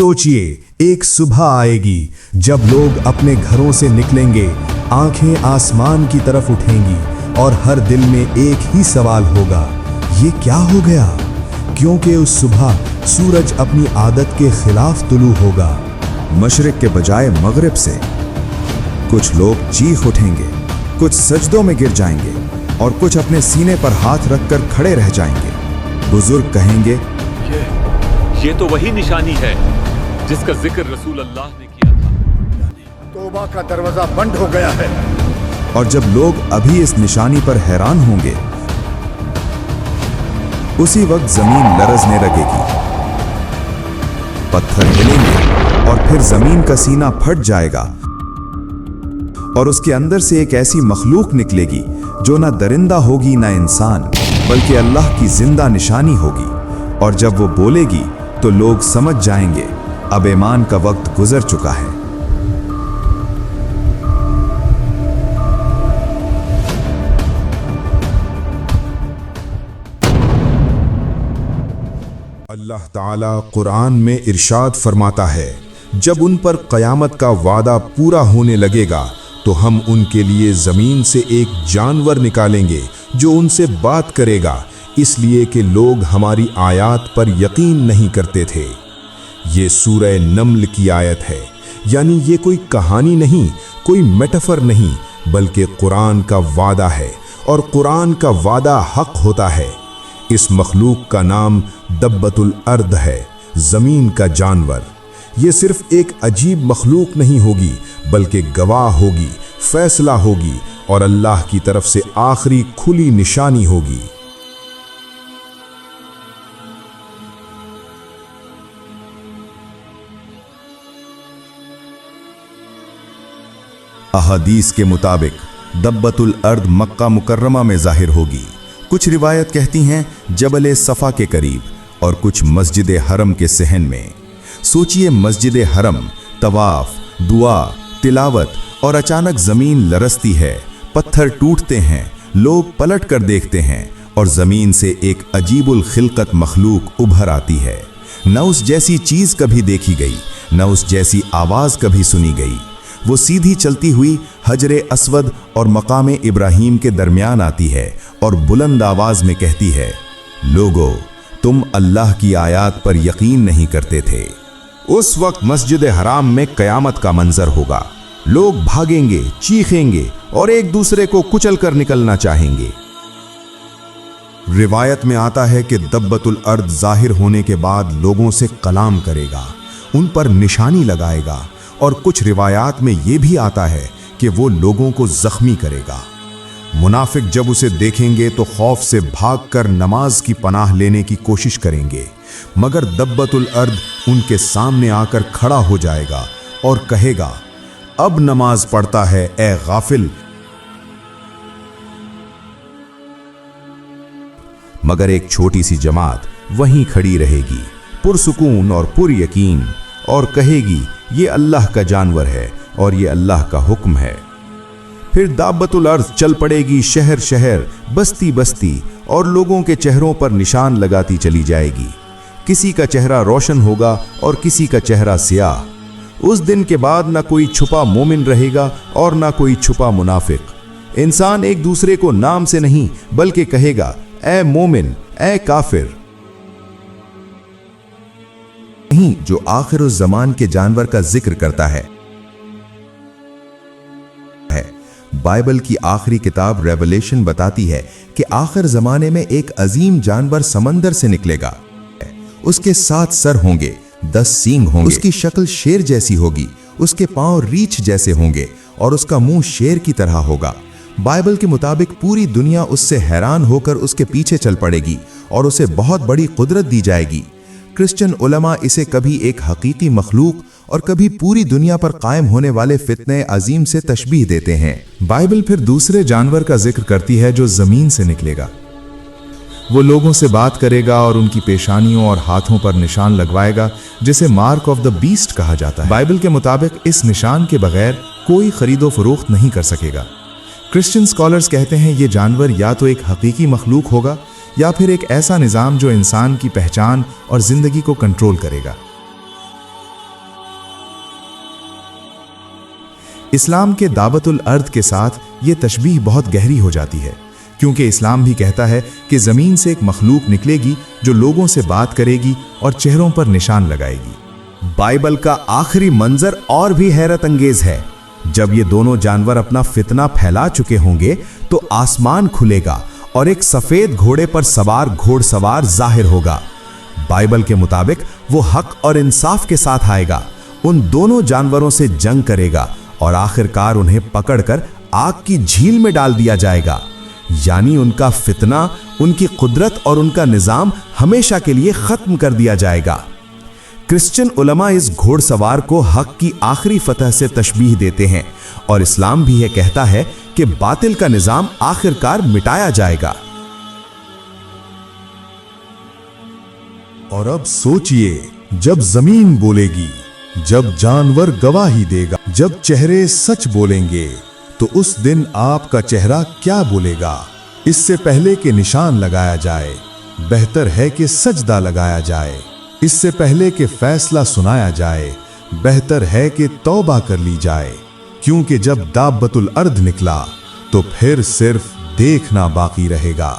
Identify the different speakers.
Speaker 1: सोचिए, एक सुबह आएगी जब लोग अपने घरों से निकलेंगे, आंखें आसमान की तरफ उठेंगी और हर दिल में एक ही सवाल होगा, ये क्या हो गया? क्योंकि उस सुबह सूरज अपनी आदत के खिलाफ तुलू होगा।
Speaker 2: मशरिक के बजाय मगरिब से कुछ लोग चीख उठेंगे, कुछ सजदों में गिर जाएंगे और कुछ अपने सीने पर हाथ रखकर खड़े रह जाएंगे। बुजुर्ग कहेंगे,
Speaker 3: ये तो वही निशानी है जिसका जिक्र रसूल अल्लाह ने किया था।
Speaker 4: तौबा का दरवाजा बंद हो गया है।
Speaker 2: और जब लोग अभी इस निशानी पर हैरान होंगे, उसी वक्त जमीन लरजने लगेगी, पत्थर हिलेंगे और फिर जमीन का सीना फट जाएगा और उसके अंदर से एक ऐसी मखलूक निकलेगी जो ना दरिंदा होगी ना इंसान, बल्कि अल्लाह की जिंदा निशानी होगी। और जब वो बोलेगी तो लोग समझ जाएंगे अब ईमान का वक्त गुजर चुका है।
Speaker 1: अल्लाह ताला कुरान में इरशाद फरमाता है, जब उन पर क़यामत का वादा पूरा होने लगेगा तो हम उनके लिए ज़मीन से एक जानवर निकालेंगे जो उनसे बात करेगा, इसलिए कि लोग हमारी आयत पर यकीन नहीं करते थे। ये सूरह नम्ल की आयत है, यानी ये कोई कहानी नहीं, कोई मेटाफर नहीं, बल्कि कुरान का वादा है और कुरान का वादा हक होता है। इस मखलूक का नाम दब्बतुल अर्द है, ज़मीन का जानवर। ये सिर्फ एक अजीब मखलूक नहीं होगी, बल्कि गवाह होगी, फैसला होगी और अल्लाह की तरफ से आखिरी खुली निशानी होगी।
Speaker 2: अहादीस के मुताबिक दब्बतुल अर्द मक्का मुकर्रमा में जाहिर होगी। कुछ रिवायत कहती हैं जबल सफ़ा के करीब और कुछ मस्जिद हरम के सहन में। सोचिए, मस्जिद हरम, तवाफ, दुआ, तिलावत और अचानक ज़मीन लरसती है, पत्थर टूटते हैं, लोग पलट कर देखते हैं और ज़मीन से एक अजीबुल खिलकत मखलूक उभर आती है। न उस जैसी चीज़ कभी देखी गई, न उस जैसी आवाज़ कभी सुनी गई। वो सीधी चलती हुई हजरे अस्वद और मकाम इब्राहीम के दरमियान आती है और बुलंद आवाज़ में कहती है, लोगो, तुम अल्लाह की आयत पर यकीन नहीं करते थे।
Speaker 1: उस वक्त मस्जिद हराम में क़यामत का मंजर होगा। लोग भागेंगे, चीखेंगे और एक दूसरे को कुचल कर निकलना चाहेंगे। रिवायत में आता है कि दब्बतुल अर्द जाहिर होने के बाद लोगों से कलाम करेगा, उन पर निशानी लगाएगा और कुछ रिवायात में यह भी आता है कि वो लोगों को जख्मी करेगा। मुनाफिक जब उसे देखेंगे तो खौफ से भागकर नमाज की पनाह लेने की कोशिश करेंगे, मगर दब्बतुल अर्द उनके सामने आकर खड़ा हो जाएगा और कहेगा, अब नमाज पढ़ता है ए गाफिल।
Speaker 2: मगर एक छोटी सी जमात वहीं खड़ी रहेगी, पुरसुकून और पुरयकीन, और कहेगी, ये अल्लाह का जानवर है और ये अल्लाह का हुक्म है। फिर दाब्बतुल अर्द चल पड़ेगी शहर शहर, बस्ती बस्ती, और लोगों के चेहरों पर निशान लगाती चली जाएगी। किसी का चेहरा रोशन होगा और किसी का चेहरा सियाह। उस दिन के बाद ना कोई छुपा मोमिन रहेगा और ना कोई छुपा मुनाफिक। इंसान एक दूसरे को नाम से नहीं बल्कि कहेगा, ए मोमिन, ए काफिर। नहीं, जो आखिर उस जमान के जानवर का जिक्र करता है। बाइबल की आखिरी किताब रेवलेशन बताती है कि आखिर जमाने में एक अजीम जानवर समंदर से निकलेगा। उसके 7 सर होंगे, 10 सींग होंगे, उसकी शक्ल शेर जैसी होगी, उसके पांव रीछ जैसे होंगे और उसका मुंह शेर की तरह होगा। बाइबल के मुताबिक पूरी दुनिया उससे हैरान होकर उसके पीछे चल पड़ेगी और उसे बहुत बड़ी कुदरत दी जाएगी। क्रिश्चियन उलमा इसे कभी एक हकीकी मखलूक और कभी पूरी दुनिया पर कायम होने वाले फितने अजीम से तशबीह देते हैं।
Speaker 1: बाइबल फिर दूसरे जानवर का जिक्र करती है जो जमीन से निकलेगा। वो लोगों से बात करेगा और उनकी पेशानियों और हाथों पर निशान लगवाएगा, जिसे मार्क ऑफ द बीस्ट कहा जाता है। बाइबल के मुताबिक इस निशान के बगैर कोई खरीदो फरोख्त नहीं कर सकेगा। क्रिश्चियन स्कॉलर्स कहते हैं ये जानवर या तो एक हकीकी मखलूक होगा या फिर एक ऐसा निज़ाम जो इंसान की पहचान और ज़िंदगी को कंट्रोल करेगा।
Speaker 2: اسلام کے دعوت الارض کے ساتھ یہ تشبیہ بہت گہری ہو جاتی ہے، کیونکہ اسلام بھی کہتا ہے کہ زمین سے ایک مخلوق نکلے گی جو لوگوں سے بات کرے گی اور چہروں پر نشان لگائے گی۔
Speaker 5: بائبل کا آخری منظر اور بھی حیرت انگیز ہے۔ جب یہ دونوں جانور اپنا فتنہ پھیلا چکے ہوں گے تو آسمان کھلے گا اور ایک سفید گھوڑے پر سوار گھوڑ سوار ظاہر ہوگا۔ بائبل کے مطابق وہ حق اور انصاف کے ساتھ آئے گا، ان دونوں جانوروں سے جنگ کرے گا اور آخرکار انہیں پکڑ کر آگ کی جھیل میں ڈال دیا جائے گا، یعنی ان کا فتنہ، ان کی قدرت اور ان کا نظام ہمیشہ کے لیے ختم کر دیا جائے گا۔ کرسچن علماء اس گھوڑ سوار کو حق کی آخری فتح سے تشبیہ دیتے ہیں، اور اسلام بھی یہ کہتا ہے کہ باطل کا نظام آخرکار مٹایا جائے گا۔
Speaker 1: اور اب سوچئے، جب زمین بولے گی، جب جانور گواہی دے گا، جب چہرے سچ بولیں گے، تو اس دن آپ کا چہرہ کیا بولے گا؟ اس سے پہلے کہ نشان لگایا جائے، بہتر ہے کہ سجدہ لگایا جائے۔ اس سے پہلے کہ فیصلہ سنایا جائے، بہتر ہے کہ توبہ کر لی جائے، کیونکہ جب دابۃ الارض نکلا تو پھر صرف دیکھنا باقی رہے گا۔